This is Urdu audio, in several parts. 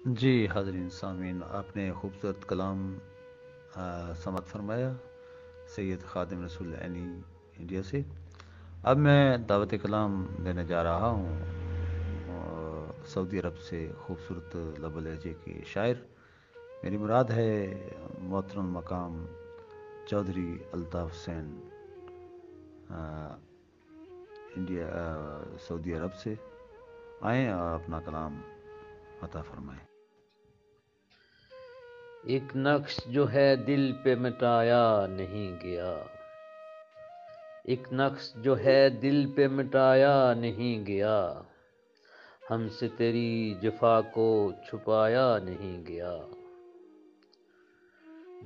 جی حاضرین سامعین، آپ نے خوبصورت کلام سماعت فرمایا سید خادم رسول عینی انڈیا سے۔ اب میں دعوت کلام دینے جا رہا ہوں سعودی عرب سے خوبصورت لب لہجے کے شاعر، میری مراد ہے محترم مقام چودھری الطاف حسین، انڈیا سعودی عرب سے۔ آئیں اور اپنا کلام عطا فرمائیں۔ ایک نقش جو ہے دل پہ مٹایا نہیں گیا، ایک نقش جو ہے دل پہ مٹایا نہیں گیا، ہم سے تیری جفا کو چھپایا نہیں گیا۔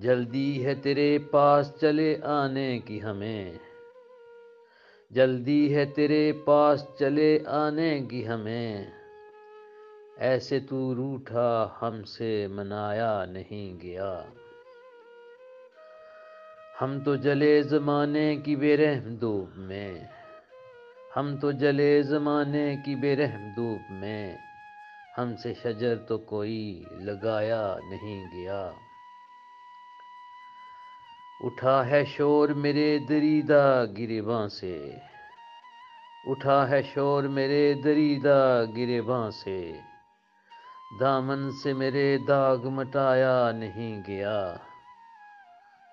جلدی ہے تیرے پاس چلے آنے کی ہمیں، جلدی ہے تیرے پاس چلے آنے کی ہمیں، ایسے تو روٹھا ہم سے منایا نہیں گیا۔ ہم تو جلے زمانے کی بے رحم دھوپ میں، ہم تو جلے زمانے کی بے رحم دھوپ میں، ہم سے شجر تو کوئی لگایا نہیں گیا۔ اٹھا ہے شور میرے دریدہ گریباں سے، اٹھا ہے شور میرے دریدہ گریباں سے، دامن سے میرے داغ مٹایا نہیں گیا۔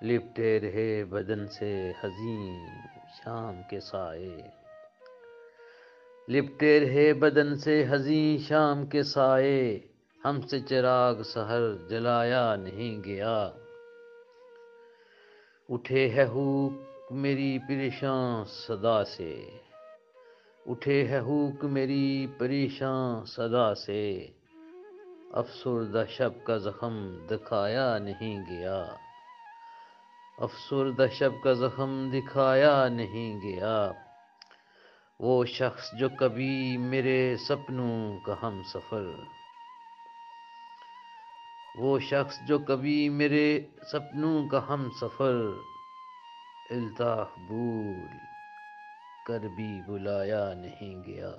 لپٹے رہے بدن سے حزین شام کے سائے، لپٹے رہے بدن سے حزین شام کے سائے، ہم سے چراغ سحر جلایا نہیں گیا۔ اٹھے ہے ہوک میری پریشاں صدا سے، اٹھے ہے ہوک میری پریشاں صدا سے، افسردہ شب کا زخم دکھایا نہیں گیا، افسردہ شب کا زخم دکھایا نہیں گیا۔ وہ شخص جو کبھی میرے سپنوں کا ہم سفر، وہ شخص جو کبھی میرے سپنوں کا ہم سفر، الطاف بھول کر بھی بلایا نہیں گیا۔